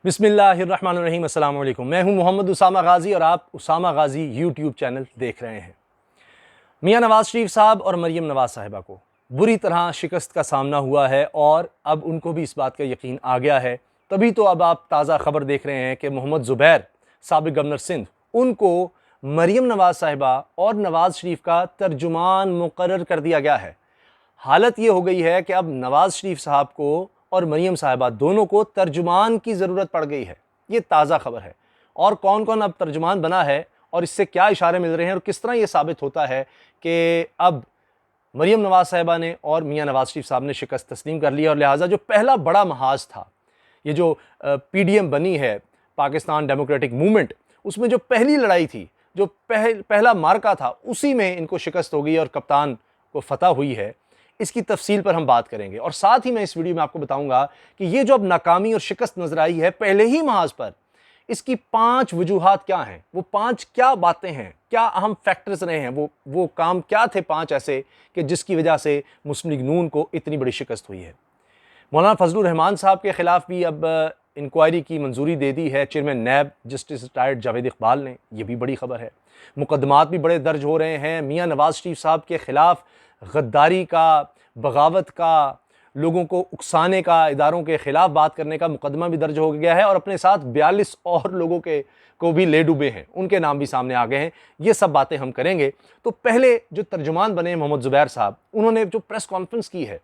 बिस्मिल्लाहिर्रहमानिर्रहीम अस्सलाम वालेकुम। मैं हूं मोहम्मद उसामा गाज़ी और आप उसामा गाज़ी यूट्यूब चैनल देख रहे हैं। मियां नवाज शरीफ साहब और मरियम नवाज साहिबा को बुरी तरह शिकस्त का सामना हुआ है और अब उनको भी इस बात का यकीन आ गया है। तभी तो अब आप ताज़ा खबर देख रहे हैं कि मोहम्मद ज़ुबैर साबिक़ गवर्नर सिंध उनको मरियम नवाज साहिबा और नवाज शरीफ का तर्जुमान मुकर्रर कर दिया गया है। हालत ये हो गई है कि अब नवाज शरीफ साहब को और मरियम साहिबा दोनों को तर्जुमान की ज़रूरत पड़ गई है। ये ताज़ा खबर है। और कौन कौन अब तर्जुमान बना है और इससे क्या इशारे मिल रहे हैं और किस तरह ये साबित होता है कि अब मरियम नवाज साहिबा ने और मियां नवाज शरीफ साहब ने शिकस्त तस्लीम कर ली और लिहाजा जो पहला बड़ा महाज था, ये जो PDM बनी है पाकिस्तान डेमोक्रेटिक मूवमेंट, उसमें जो पहली लड़ाई थी, जो पहला मार्का था, उसी में इनको शिकस्त हो गई और कप्तान को फतह हुई है। इसकी तफसील पर हम बात करेंगे और साथ ही मैं इस वीडियो में आपको बताऊंगा कि ये जो अब नाकामी और शिकस्त नजर आई है पहले ही महाज पर, इसकी 5 वजूहात क्या हैं, वो 5 क्या बातें हैं, क्या अहम फैक्टर्स रहे हैं, वो काम क्या थे 5 ऐसे कि जिसकी वजह से मुस्लिम लीग नून को इतनी बड़ी शिकस्त हुई है। मौलाना फजलुर रहमान साहब के खिलाफ भी अब इंक्वायरी की मंजूरी दे दी है chairman NAB justice retired Javed Iqbal ने। यह भी बड़ी खबर है। मुकदमात भी बड़े दर्ज हो रहे हैं। मियां नवाज शरीफ साहब के खिलाफ गद्दारी का, बगावत का, लोगों को उकसाने का, इदारों के खिलाफ बात करने का मुकदमा भी दर्ज हो गया है और अपने साथ 42 और लोगों को भी ले डूबे हैं, उनके नाम भी सामने आ गए हैं। ये सब बातें हम करेंगे। तो पहले जो तर्जुमान बने मोहम्मद ज़ुबैर साहब, उन्होंने जो प्रेस कॉन्फ्रेंस की है,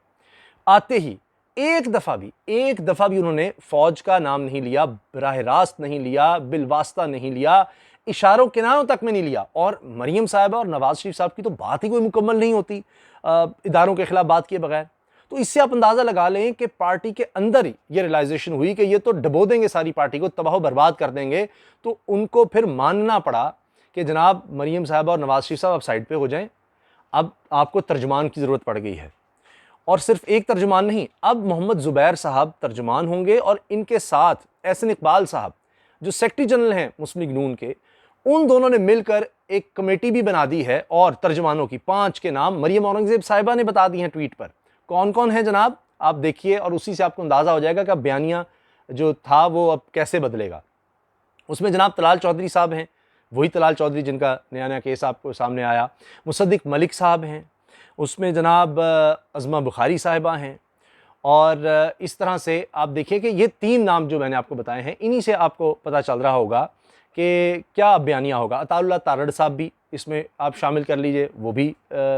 आते ही एक दफ़ा भी उन्होंने फ़ौज का नाम नहीं लिया, बराह रास्त नहीं लिया, बिलवास्ता नहीं लिया, इशारों किनारों तक में नहीं लिया। और मरियम साहिबा और नवाज शरीफ साहब की तो बात ही कोई मुकम्मल नहीं होती इदारों के खिलाफ बात किए बगैर। तो इससे आप अंदाज़ा लगा लें कि पार्टी के अंदर ही ये रियलाइजेशन हुई कि ये तो डबो देंगे सारी पार्टी को, तबाह बर्बाद कर देंगे। तो उनको फिर मानना पड़ा कि जनाब मरियम साहिबा और नवाज शरीफ साहब आप साइड पे हो जाएं, अब आपको तर्जुमान की ज़रूरत पड़ गई है। और सिर्फ एक तर्जुमान नहीं, अब मोहम्मद ज़ुबैर साहब तर्जुमान होंगे और इनके साथ एहसन इकबाल साहब जो सेक्रेटरी जनरल हैं मुस्लिम लीग नून के, उन दोनों ने मिलकर एक कमेटी भी बना दी है और तर्जुमानों की 5 के नाम मरियम औरंगज़ेब साहिबा ने बता दी हैं ट्वीट पर। कौन कौन है जनाब, आप देखिए और उसी से आपको अंदाज़ा हो जाएगा कि अब बयानिया जो था वो अब कैसे बदलेगा। उसमें जनाब तलाल चौधरी साहब हैं, वही तलाल चौधरी जिनका नया नया केस आपको सामने आया। मुसद्दिक मलिक साहब हैं, उसमें जनाब अज़मा बुखारी साहिबा हैं। और इस तरह से आप देखिए कि ये 3 नाम जो मैंने आपको बताए हैं, इन्हीं से आपको पता चल रहा होगा कि क्या बयानिया होगा। अताउल्लाह तारड़ साहब भी इसमें आप शामिल कर लीजिए, वो भी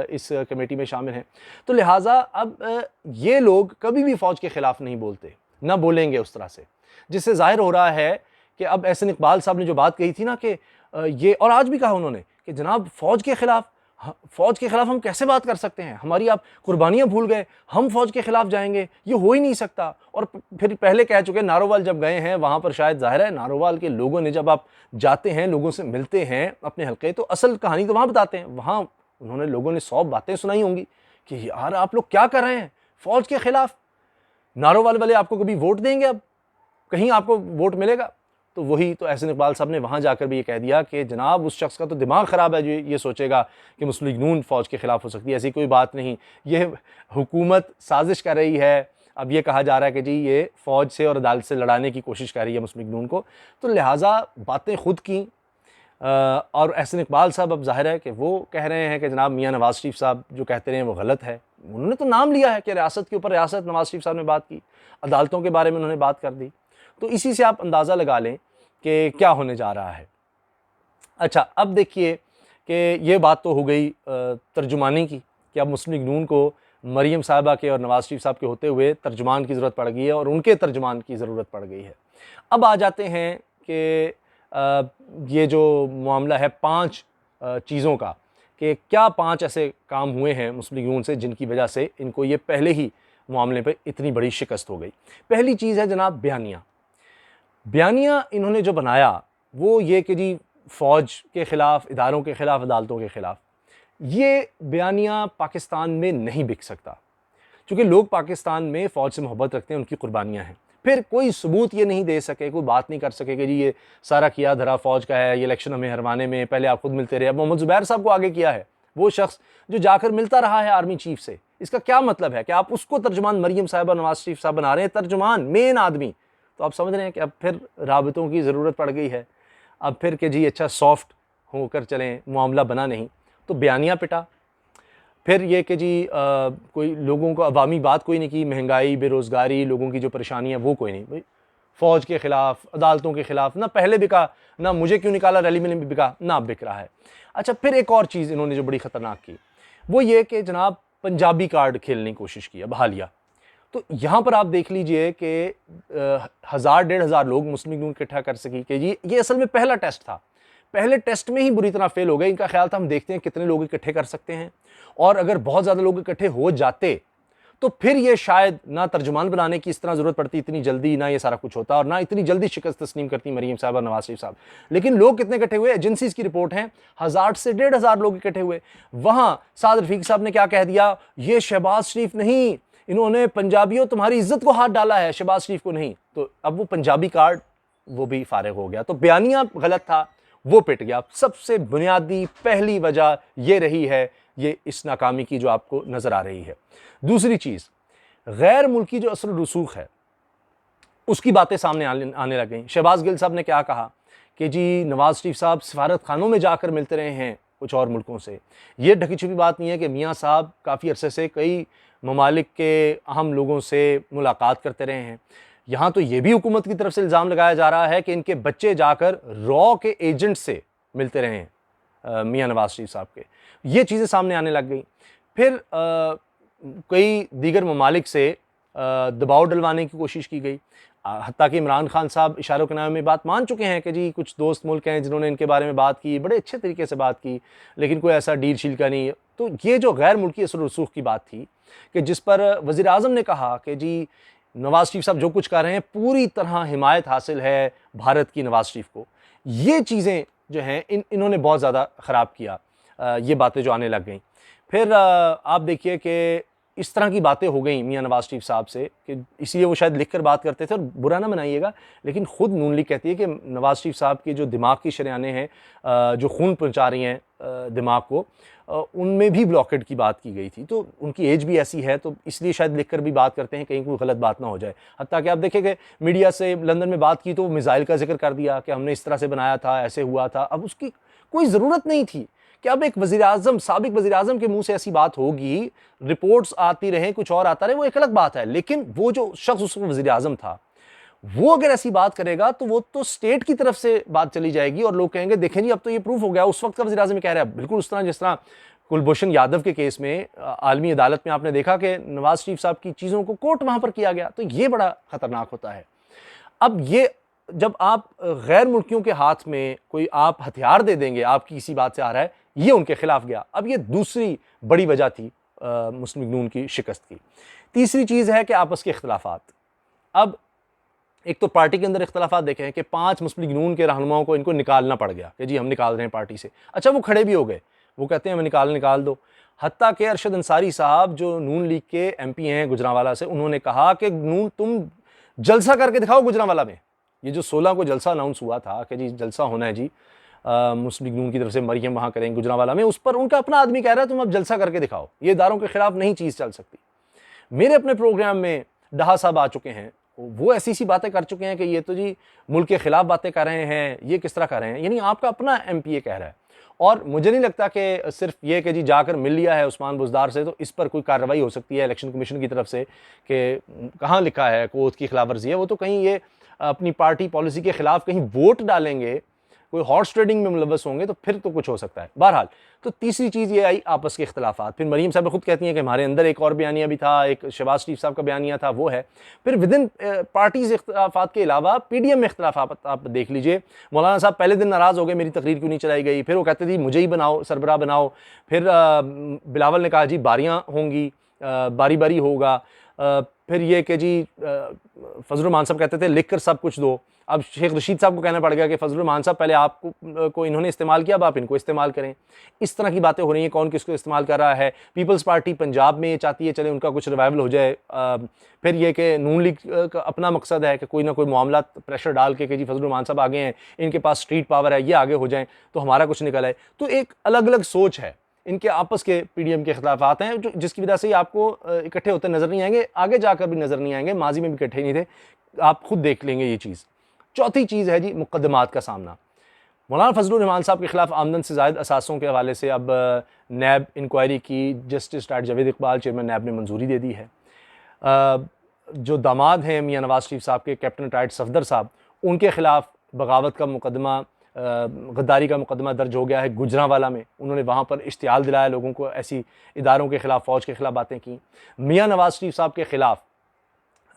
इस कमेटी में शामिल हैं। तो लिहाजा अब ये लोग कभी भी फ़ौज के ख़िलाफ़ नहीं बोलते, ना बोलेंगे उस तरह से, जिससे ज़ाहिर हो रहा है कि अब एहसन इकबाल साहब ने जो बात कही थी ना कि ये, और आज भी कहा उन्होंने कि जनाब फ़ौज के ख़िलाफ़ हम कैसे बात कर सकते हैं, हमारी आप कुर्बानियाँ भूल गए, हम फ़ौज के ख़िलाफ़ जाएंगे, ये हो ही नहीं सकता। और फिर पहले कह चुके, नारोवाल जब गए हैं वहाँ पर शायद ज़ाहिर है नारोवाल के लोगों ने, जब आप जाते हैं लोगों से मिलते हैं अपने हल्के, तो असल कहानी तो वहाँ बताते हैं। वहाँ उन्होंने, लोगों ने 100 बातें सुनाई होंगी कि यार आप लोग क्या कर रहे हैं फ़ौज के ख़िलाफ़, नारोवाल वाले आपको कभी वोट देंगे, अब कहीं आपको वोट मिलेगा। तो वही तो एहसन इकबाल साहब ने वहाँ जाकर भी ये कह दिया कि जनाब उस शख्स का तो दिमाग ख़राब है जो ये सोचेगा कि मुस्लिम लीग नून फ़ौज के ख़िलाफ़ हो सकती है। ऐसी कोई बात नहीं, ये हुकूमत साजिश कर रही है। अब ये कहा जा रहा है कि जी ये फ़ौज से और अदालत से लड़ाने की कोशिश कर रही है मुस्लिम लीग नून को। तो लिहाजा बातें खुद की। और एहसन इकबाल साहब अब ज़ाहिर है कि वो कह रहे हैं कि जनाब मियां नवाज़ शरीफ साहब जो कहते रहे वो गलत है। उन्होंने तो नाम लिया है कि रियासत के ऊपर रियासत नवाज़ शरीफ साहब ने बात की, अदालतों के बारे में उन्होंने बात कर दी। तो इसी से आप अंदाज़ा लगा लें कि क्या होने जा रहा है। अच्छा, अब देखिए कि ये बात तो हो गई तर्जुमानी की कि अब मुस्लिम लीग नून को मरियम साहिबा के और नवाज़ शरीफ साहब के होते हुए तर्जुमान की ज़रूरत पड़ गई है और उनके तर्जुमान की ज़रूरत पड़ गई है। अब आ जाते हैं कि ये जो मामला है 5 चीज़ों का, कि क्या 5 ऐसे काम हुए हैं मुस्लिम लीग नून से जिनकी वजह से इनको ये पहले ही मामले पर इतनी बड़ी शिकस्त हो गई। पहली चीज़ है जनाब बयानिया इन्होंने जो बनाया वो ये कि जी फ़ौज के ख़िलाफ़, इदारों के ख़िलाफ़, अदालतों के ख़िलाफ़, ये बयानिया पाकिस्तान में नहीं बिक सकता क्योंकि लोग पाकिस्तान में फ़ौज से मोहब्बत रखते हैं, उनकी कुर्बानियाँ हैं। फिर कोई सबूत ये नहीं दे सके, कोई बात नहीं कर सके कि जी ये सारा किया धरा फ़ौज का है, ये इलेक्शन हमें हरवाने में पहले आप खुद मिलते रहे। अब मोहम्मद ज़ुबैर साहब को आगे किया है वो शख्स जो जाकर मिलता रहा है आर्मी चीफ से। इसका क्या मतलब है कि आप उसको तर्जुमान मरियम साहिबा नवाज शरीफ साहब बना रहे हैं, तर्जुमान, मेन आदमी, तो आप समझ रहे हैं कि अब फिर राबतों की ज़रूरत पड़ गई है। अब फिर कि जी अच्छा सॉफ्ट होकर चलें, मामला बना नहीं, तो बयानिया पिटा। फिर ये कि जी कोई लोगों को अवामी बात कोई नहीं की, महंगाई, बेरोज़गारी, लोगों की जो परेशानी है वो कोई नहीं। भाई फ़ौज के ख़िलाफ़, अदालतों के ख़िलाफ़ ना पहले बिका, ना मुझे क्यों निकाला रैली में नहीं बिका, ना अब बिक रहा है। अच्छा, फिर एक और चीज़ इन्होंने जो बड़ी ख़तरनाक की, वो ये कि जनाब पंजाबी कार्ड खेलने की कोशिश की अब हालिया। तो यहाँ पर आप देख लीजिए कि 1000 डेढ़ हज़ार लोग मुस्लिम लीग इकट्ठा कर सकी कि ये असल में पहला टेस्ट था। पहले टेस्ट में ही बुरी तरह फेल हो गए। इनका ख्याल था हम देखते हैं कितने लोग इकट्ठे कर सकते हैं, और अगर बहुत ज़्यादा लोग इकट्ठे हो जाते तो फिर ये शायद ना तर्जुमान बनाने की इस तरह ज़रूरत पड़ती इतनी जल्दी, ना ये सारा कुछ होता, और ना इतनी जल्दी शिकस्त तस्लीम करती मरीम साहब और नवाज शरीफ साहब। लेकिन लोग कितने इकट्ठे हुए, एजेंसीज की रिपोर्ट है 1000 से 1500 लोग इकट्ठे हुए। वहां साद रफीक साहब ने क्या कह दिया, ये शहबाज शरीफ नहीं, इन्होंने पंजाबियों तुम्हारी इज्जत को हाथ डाला है, शहबाज शरीफ को नहीं। तो अब वो पंजाबी कार्ड वो भी फारिग हो गया। तो बयानिया गलत था, वो पिट गया। सबसे बुनियादी पहली वजह ये रही है, ये इस नाकामी की जो आपको नजर आ रही है। दूसरी चीज, गैर मुल्की जो असर रसूख है उसकी बातें सामने आने लग गई। शहबाज गिल साहब ने क्या कहा कि जी नवाज शरीफ साहब सफारत खानों में जाकर मिलते रहे हैं कुछ और मुल्कों से। ये ढकी छुपी बात नहीं है कि मियाँ साहब काफ़ी अरसे से कई ममालिक के अहम लोगों से मुलाकात करते रहे हैं। यहाँ तो ये भी हुकूमत की तरफ से इल्ज़ाम लगाया जा रहा है कि इनके बच्चे जाकर रॉ के एजेंट से मिलते रहे हैं मियाँ नवाज शरीफ साहब के। ये चीज़ें सामने आने लग गई। फिर कई दीगर ममालिक से दबाव डलवाने की कोशिश की गई। हत्ता कि इमरान खान साहब इशारों के नाम में बात मान चुके हैं कि जी कुछ दोस्त मुल्क हैं जिन्होंने इनके बारे में बात की, बड़े अच्छे तरीके से बात की, लेकिन कोई ऐसा डील शील का नहीं। तो ये जो गैर मुल्की असर रसूख की बात थी कि जिस पर वज़ीर आज़म ने कहा कि जी नवाज शरीफ साहब जो कुछ कर रहे हैं पूरी तरह हिमायत हासिल है भारत की नवाज शरीफ को, ये चीज़ें जो हैं इन्होंने बहुत ज़्यादा ख़राब किया। ये बातें जो आने लग गई। फिर आप देखिए कि इस तरह की बातें हो गई मियाँ नवाज शरीफ साहब से कि इसलिए वो शायद लिख कर बात करते थे, और बुरा ना मनाइएगा लेकिन ख़ुद नून लीग कहती है कि नवाज शरीफ साहब की जो दिमाग की शरेआनें हैं, जो खून पहुँचा रही हैं दिमाग को, उनमें भी ब्लॉकेट की बात की गई थी। तो उनकी एज भी ऐसी है, तो इसलिए शायद लिख कर भी बात करते हैं कहीं कोई गलत बात ना हो जाए। हत्ता कि आप देखें मीडिया से लंदन में बात की तो मिसाइल का जिक्र कर दिया कि हमने इस तरह से बनाया था, ऐसे हुआ था। अब उसकी कोई ज़रूरत नहीं थी कि अब एक वज़ीर-ए-आज़म, साबिक वज़ीर-ए-आज़म के मुंह से ऐसी बात होगी, रिपोर्ट्स आती रहें, कुछ और आता रहे, वो एक अलग बात है। लेकिन वो जो शख्स उस वक्त वज़ीर-ए-आज़म था, वो अगर ऐसी बात करेगा तो वो तो स्टेट की तरफ से बात चली जाएगी और लोग कहेंगे देखें जी अब तो ये प्रूफ हो गया, उस वक्त का वज़ीर-ए-आज़म कह रहा है। बिल्कुल उस तरह जिस तरह कुलभूषण यादव के केस में आलमी अदालत में आपने देखा कि नवाज शरीफ साहब की चीज़ों को कोर्ट वहाँ पर किया गया। तो ये बड़ा ख़तरनाक होता है। अब ये जब आप गैर मुल्कियों के हाथ में कोई आप हथियार दे देंगे, आपकी किसी बात से आ रहा है, ये उनके खिलाफ गया। अब ये दूसरी बड़ी वजह थी मुस्लिम लीग नून की शिकस्त की। तीसरी चीज़ है कि आपस के इख्तलाफात। अब एक तो पार्टी के अंदर इख्तलाफात देखें कि 5 मुस्लिम लीग नून के रहनुमाओं को इनको निकालना पड़ गया कि जी हम निकाल रहे हैं पार्टी से। अच्छा, वो खड़े भी हो गए, वो कहते हैं हमें निकाल दो। हत्ता के अरशद अंसारी साहब जो नून लीग के MP हैं गुजरांवाला से, उन्होंने कहा कि नून तुम जलसा करके दिखाओ गुजरांवाला में। ये जो 16 को जलसा अनाउंस हुआ था कि जी जलसा होना है जी मुस्लिम लीग नून की तरफ से, मरियम वहाँ करेंगे गुजरांवाला में, उस पर उनका अपना आदमी कह रहा है तुम अब जलसा करके दिखाओ, ये इदारों के खिलाफ नहीं चीज़ चल सकती। मेरे अपने प्रोग्राम में डहा साहब आ चुके हैं, वो ऐसी सी बातें कर चुके हैं कि ये तो जी मुल्क के खिलाफ बातें कर रहे हैं, ये किस तरह कर रहे हैं। यानी आपका अपना MP कह रहा है, और मुझे नहीं लगता कि सिर्फ ये कि जी जाकर मिल लिया है उस्मान बुज़दार से तो इस पर कोई कार्रवाई हो सकती है इलेक्शन कमीशन की तरफ से कि कहाँ लिखा है कोर्ट की खिलाफ वर्जी है। वो तो कहीं ये अपनी पार्टी पॉलिसी के खिलाफ कहीं वोट डालेंगे, कोई हॉर्स ट्रेडिंग में मुलव्वस होंगे तो फिर तो कुछ हो सकता है। बहरहाल, तो तीसरी चीज़ ये आई आपस के इख्तलाफात। फिर मरीम साहब खुद कहती हैं कि हमारे अंदर एक और बयानिया भी था, एक शहबाज शरीफ साहब का बयानिया था, वो है। फिर विदिन पार्टीज इख्तलाफात के अलावा PDM में इख्तलाफात आप देख लीजिए। मौलाना साहब पहले दिन नाराज़ हो गए, मेरी तकरीर क्यों नहीं चलाई गई, फिर वो कहते थे मुझे ही बनाओ, सरबराह बनाओ। फिर बिलावल ने कहा जी बारियाँ होंगी, बारी बारी होगा। फिर ये कि जी फजल मान साहब कहते थे लिख कर सब कुछ दो। अब शेख रशीद साहब को कहना पड़ गया कि फजल मान साहब पहले आपको को इन्होंने इस्तेमाल किया, अब आप इनको इस्तेमाल करें। इस तरह की बातें हो रही हैं, कौन किसको इस्तेमाल कर रहा है। पीपल्स पार्टी पंजाब में ये चाहती है चले उनका कुछ रिवाइवल हो जाए। फिर ये कि नून लीग का अपना मकसद है कि कोई ना कोई मामला प्रेशर डाल के कि जी फजल मान साहब आगे हैं, इनके पास स्ट्रीट पावर है, ये आगे हो जाएँ तो हमारा कुछ निकल आए। तो एक अलग अलग सोच है, इनके आपस के PDM के खिलाफात हैं, जो जिसकी वजह से आपको इकट्ठे होते नजर नहीं आएंगे, आगे जाकर भी नजर नहीं आएंगे, माजी में भी इकट्ठे नहीं थे। आप खुद देख लेंगे ये चीज़। चौथी चीज़ है जी मुकदमात का सामना। मौलाना फजलुर रहमान साहब के खिलाफ आमदन से ज़ायद असासों के हवाले से अब नैब इंक्वायरी की justice doctor Javed Iqbal chairman NAB ने मंजूरी दे दी है। जो दामाद हैं मियां नवाज शरीफ साहब के, कैप्टन रिटायर्ड सफदर साहब, उनके खिलाफ बगावत का मुकदमा, गद्दारी का मुकदमा दर्ज हो गया है गुजरांवाला में। उन्होंने वहाँ पर इश्तिहाल दिलाया लोगों को, ऐसी इदारों के खिलाफ, फ़ौज के खिलाफ बातें की। मियां नवाज शरीफ साहब के खिलाफ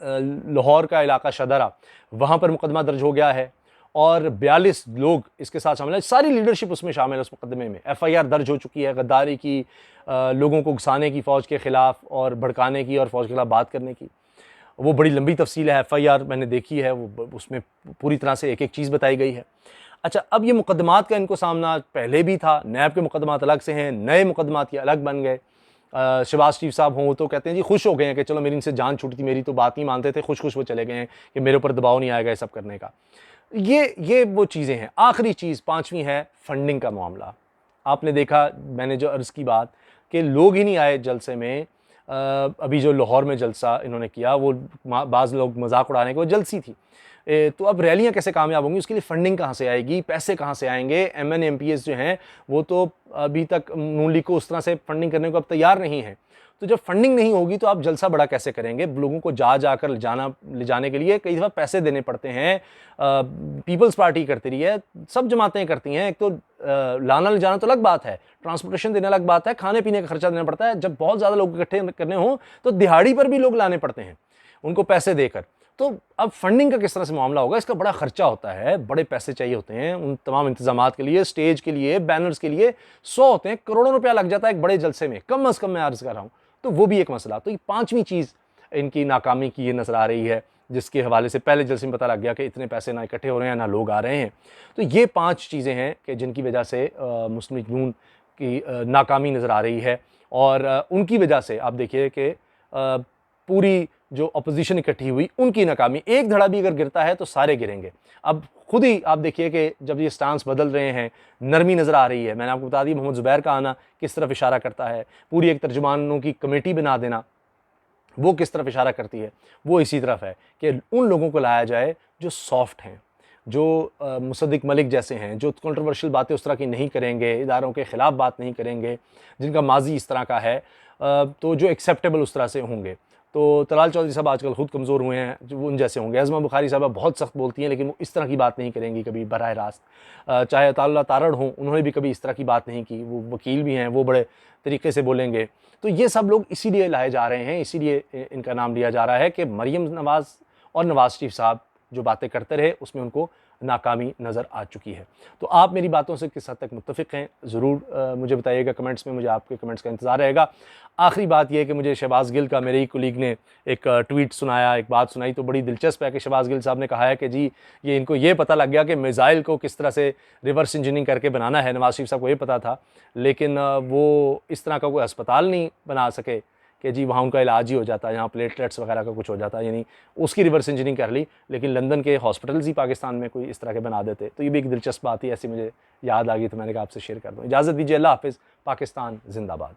लाहौर का इलाका शदरा, वहाँ पर मुकदमा दर्ज हो गया है और 42 लोग इसके साथ शामिल हैं। सारी लीडरशिप उसमें शामिल है उस मुकदमे में। FIR दर्ज हो चुकी है गद्दारी की, लोगों को उकसाने की फ़ौज के ख़िलाफ़ और भड़काने की और फ़ौज के खिलाफ बात करने की। वो बड़ी लंबी तफसील है, FIR मैंने देखी है, वो उसमें पूरी तरह से एक एक चीज़ बताई गई है। अच्छा, अब ये मुकदमात का इनको सामना पहले भी था, नैब के मुकदमात अलग से हैं, नए मुकदमात ये अलग बन गए। शहबाज शरीफ साहब हों तो कहते हैं जी खुश हो गए हैं कि चलो मेरी इनसे जान छूटी थी, मेरी तो बात नहीं मानते थे, खुश खुश वो चले गए हैं कि मेरे ऊपर दबाव नहीं आएगा ये सब करने का। ये वो चीज़ें हैं। आखिरी चीज़ पाँचवीं है फंडिंग का मामला। आपने देखा, मैंने जो अर्ज़ की बात कि लोग ही नहीं आए जलसे में। अभी जो लाहौर में जलसा इन्होंने किया, वो बाज़ लोग मजाक उड़ाने की वो जलसी थी। तो अब रैलियाँ कैसे कामयाब होंगी, उसके लिए फ़ंडिंग कहाँ से आएगी, पैसे कहाँ से आएंगे। MN MPs जो हैं वो तो अभी तक नून लीग को उस तरह से फंडिंग करने को अब तैयार नहीं है। तो जब फंडिंग नहीं होगी तो आप जलसा बड़ा कैसे करेंगे। लोगों को जाकर ले जाने के लिए कई दफ़ा पैसे देने पड़ते हैं। पीपल्स पार्टी करती रही है, सब जमातें करती हैं। एक तो लाना ले जाना तो अलग बात है, ट्रांसपोर्टेशन देना अलग बात है, खाने पीने का खर्चा देना पड़ता है। जब बहुत ज़्यादा लोग इकट्ठे करने हों तो दिहाड़ी पर भी लोग लाने पड़ते हैं उनको पैसे देकर। तो अब फंडिंग का किस तरह से मामला होगा, इसका बड़ा खर्चा होता है, बड़े पैसे चाहिए होते हैं उन तमाम इंतजामात के लिए, स्टेज के लिए, बैनर्स के लिए 100 होते हैं, करोड़ों रुपया लग जाता है एक बड़े जलसे में, कम अज़ कम मैं अर्ज़ कर रहा हूँ। तो वो भी एक मसला। तो ये पाँचवीं चीज़ इनकी नाकामी की ये नज़र आ रही है, जिसके हवाले से पहले जलसे में पता लग गया कि इतने पैसे ना इकट्ठे हो रहे हैं ना लोग आ रहे हैं। तो ये 5 चीज़ें हैं कि जिनकी वजह से मुस्लिम लीग नून की नाकामी नज़र आ रही है। और उनकी वजह से आप देखिए कि पूरी जो अपोजिशन इकट्ठी हुई उनकी नाकामी, एक धड़ा भी अगर गिरता है तो सारे गिरेंगे। अब खुद ही आप देखिए कि जब ये स्टांस बदल रहे हैं, नरमी नज़र आ रही है। मैंने आपको बता दी मोहम्मद ज़ुबैर का आना किस तरफ इशारा करता है, पूरी एक तर्जुमानों की कमेटी बना देना वो किस तरफ इशारा करती है, वो इसी तरफ है कि उन लोगों को लाया जाए जो सॉफ्ट हैं, जो मुसद्दिक मलिक जैसे हैं, जो कंट्रोवर्शियल बातें उस तरह की नहीं करेंगे, इदारों के ख़िलाफ़ बात नहीं करेंगे, जिनका माजी इस तरह का है, तो जो एक्सेप्टेबल उस तरह से होंगे। तो तलाल चौधरी साहब आजकल खुद कमज़ोर हुए हैं, जो उन जैसे होंगे। अज़मा बुखारी साहबा बहुत सख्त बोलती हैं, लेकिन वो इस तरह की बात नहीं करेंगी कभी बराह रास्त। चाहे अताउल्लाह तारड़ हों, उन्होंने भी कभी इस तरह की बात नहीं की। वो वकील भी हैं, वो बड़े तरीक़े से बोलेंगे। तो ये सब लोग इसीलिए लाए जा रहे हैं, इसीलिए इनका नाम लिया जा रहा है कि मरीम नवाज़ और नवाज़ शरीफ साहब जो बातें करते रहे उसमें उनको नाकामी नज़र आ चुकी है। तो आप मेरी बातों से किस हद तक मुत्तफ़िक़ हैं, ज़रूर मुझे बताइएगा कमेंट्स में, मुझे आपके कमेंट्स का इंतज़ार रहेगा। आखिरी बात यह है कि मुझे शहबाज़ गिल का, मेरे ही कुलीग ने एक ट्वीट सुनाया, एक बात सुनाई तो बड़ी दिलचस्प है कि शहबाज़ गिल साहब ने कहा है कि जी ये इनको ये पता लग गया कि मिसाइल को किस तरह से रिवर्स इंजीनियरिंग करके बनाना है। नवाज़ शरीफ साहब को ये पता था, लेकिन वो इस तरह का कोई अस्पताल नहीं बना सके कि जी वहाँ उनका इलाज ही हो जाता है, यहाँ प्लेटलेट्स वगैरह का कुछ हो जाता है, यानी उसकी रिवर्स इंजीनियरिंग कर ली। लेकिन लंदन के हॉस्पिटल्स ही पाकिस्तान में कोई इस तरह के बना देते। तो ये भी एक दिलचस्प बात ही ऐसी मुझे याद आ गई, तो मैंने कहा आपसे शेयर कर दूँ। इजाज़त दीजिए, अल्लाह हाफ़िज़। पाकिस्तान जिंदाबाद।